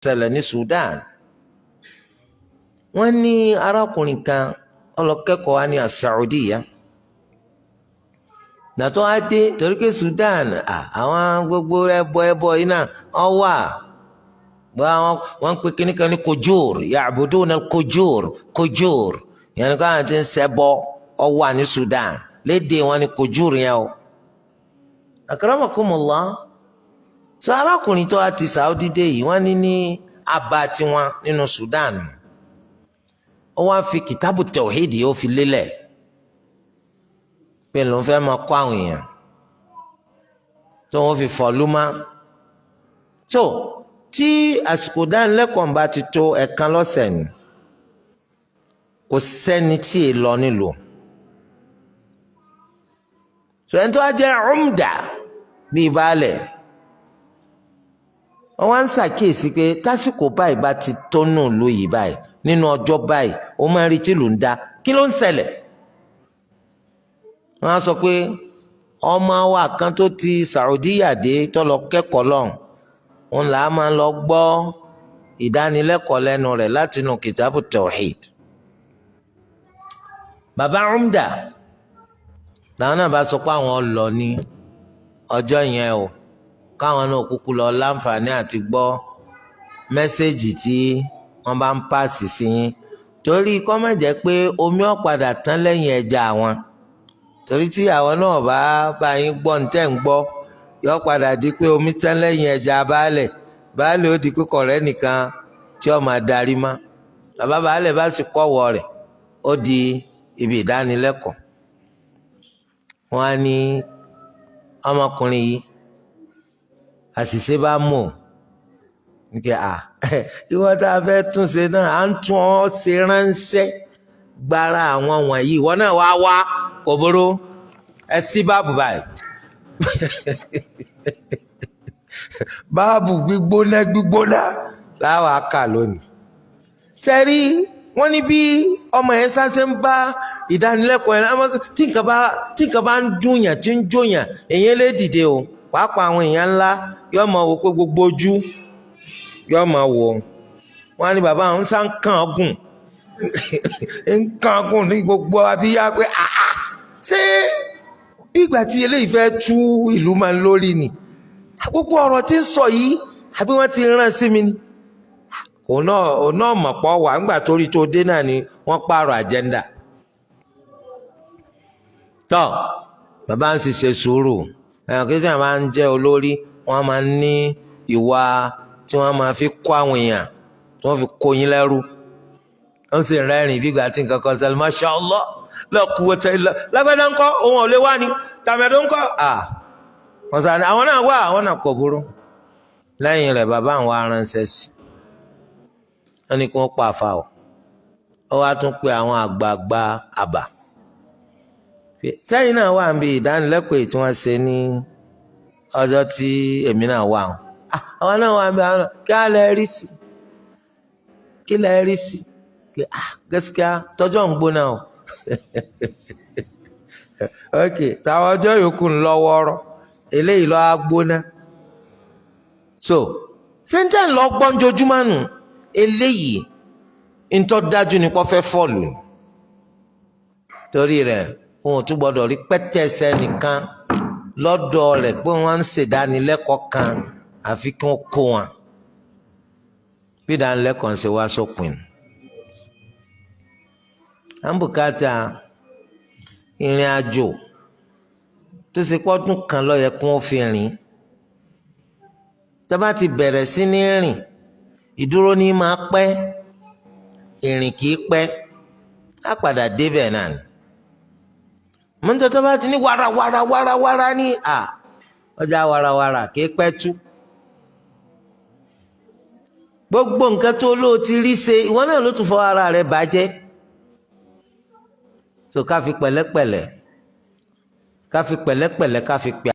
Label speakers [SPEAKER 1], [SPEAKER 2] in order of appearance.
[SPEAKER 1] ṣẹlẹ̀ ní Sudan. Wọ́n ní arákùnrin kan ọlọ́kẹ́kọ̀ọ́ wa ní Saudiya. Nàtọ́ á dé torí pé Sudan àwọn gbogbo ẹbọ yìí náà ọ wà. Wọ́n ń pe kíní kan ní kojor, ya'buduna kojor yẹn ní káwọn ti ń ṣẹbọ ọ wà ní Sudan lédè wọn ní kojor yẹn o. Akramakumullah. Sọ arákùnrin tó wá ti Saudi dé yìí wọ́n ní abá tiwọn nínú Sudan. Ó wá fi kìtàbù tawhid ó fi lélẹ̀ pé ló ń fẹ́ máa kọ́ àwọn èèyàn tó wọ́n fi fọ̀lúmá. tó tí àsìkò dánilẹ́kọ̀ọ́ bá ti tó ẹ̀kan lọ́sẹ̀ ni kò sẹ́ni tí ì lọ nílùú. ẹni tó wá jẹ́ umda bíi baálẹ̀ wọ́n wá ń ṣàkíyèsí pé tásìkò báyìí bá ti tó nù lóyìí báyìí nínú ọjọ́ báyìí ó máa ń rí tí lù ń dá kí ló ń ṣẹlẹ̀. wọ́n á sọ pé ọmọ wa kan tó ti Saudiya dé tó lọ kẹ́kọ̀ọ́ lọ́hùn òun là á máa lọ gbọ́ ìdánilẹ́kọ̀ọ́ lẹ́nu rẹ̀ látinú kìtàbù tawhid. bàbá umda làwọn náà bá sọ pé àwọn lọ ní ọjọ́ yẹn o káwọn náà kúkú lọ láǹfààní àti gbọ́ mẹ́sẹ̀gì tí wọ́n bá ń pàṣẹ sí yín torí kó má jẹ́ pé omi ọ̀padà tán lẹ́yìn ẹja àwọn torí tí àwọn náà bá yín gbọ́ ní tẹ́ ń gbọ́ yọ padà di pé omi tán lẹ́yìn ẹja baálẹ̀ ó di pé kọ̀rẹ́ nìkan tí ó máa darí má bàbá baálẹ̀ bá sì kọ́wọ́ rẹ̀ ó di ibi ìdánilẹ́kọ̀ọ́. wọ́n á ní ọmọkùnrin yìí àṣìṣe bá mọ̀ nke ìwọ tá a fẹ́ tún ṣe náà à ń tún ọ ṣe ránṣẹ́ gbára àwọn wọ̀nyí ìwọ náà wá kò burú ẹ sí báàbù báyìí báàbù gbígbóná láwọn aka lónìí. sẹ́rí wọ́n ní bí ọmọ yẹn sáṣẹ́ ń bá ìdánilẹ́kọ̀ọ́ yẹn tí nǹkan bá ń dùnyàn tí ń jòyàn èyàn lè dìde o pàápàá àwọn èèyàn ńlá yóò máa wò pé gbogbo ojú yóò máa wò wọ́n á ní bàbá àwọn sá ń kàn gùn ní gbogbo abíyá pé ṣé ìgbà tí eléyìí fẹ́ tú ìlú máa ń lórí ni gbogbo ọ̀rọ̀ tí ń sọ yìí àbí wọ́n ti rán sí mi ni òun náà mọ̀ pọ̀ wà ńgbà torí tó dé náà ni wọ́n pààrọ̀ àjẹ́ndà. tọ́ bàbá ń ṣe sùúrù ẹ̀yàn kí sẹ́yìn máa ń jẹ́ olórí wọ́n máa ń ní ìwà tí wọ́n máa fi kó àwọn èèyàn tí wọ́n fi kó yín lẹ́rú. ó sì rẹ́rìn bí ìgbà tí nǹkan kan ṣẹlẹ̀ Masha Allah la quwwata illa lágbàdá ńkọ́ òun ò lè wá ni tàmẹ̀dó ńkọ́ wọ́n sá ní àwọn náà wà àwọn náà kò burú. lẹ́yìn rẹ̀ bàbá àwọn aránṣẹ́ sí wọ́n ní kí wọ́n pa àfa ọ̀ ọ wá tún pé àwọn àgbààgbà àbà sẹ́yìn náà wà níbi ìdánilẹ́kọ̀ọ́ tí wọ́n ṣe ní ọjọ́ tí èmi náà wà àwọn náà wà níbi àwọn kí á lè rí sí kí lè rí sí gaskiya tọ́jọ́ ń gbóná o ok táwọn ọjọ́ yòókù ń lọ wọ́ọ́rọ́ eléyìí lọ́ á gbóná so sẹ́ńtẹ̀ ń lọ gbọ́njojúmọ́ nù eléyìí ntọ́ dájú ni kò fẹ́ fọ́ọ̀lù torí rẹ̀ wọn ò tún gbọ́dọ̀ rí pẹ́tẹ́sẹ́ nìkan lọ́dọ̀ rẹ̀ pé wọ́n ń ṣèdánilẹ́kọ̀ọ́ kan àfi kí wọ́n kó wọn bí ìdánilẹ́kọ̀ọ́ ń ṣe wá sópin. àǹbùkátà ìrìn àjò tó ṣe pọ́dún kan ló yẹ kí wọ́n fi rìn tó bá ti bẹ̀rẹ̀ sí ní rìn ìdúró ní máa pẹ́ ìrìn kìí pẹ́ á padà débẹ̀ náà ni mọ́tò tó bá ti ní wàràwàrà ní ọjà wàràwàrà kìí pẹ́ tú gbogbo nǹkan tó lóò ti rí ṣe ìwọ náà ló tún fọ ara rẹ̀ bàjẹ́ tó ká fi pẹ̀lẹ́pẹ̀lẹ́ ká fi pẹ̀lẹ́pẹ̀lẹ́ ká fi pẹ́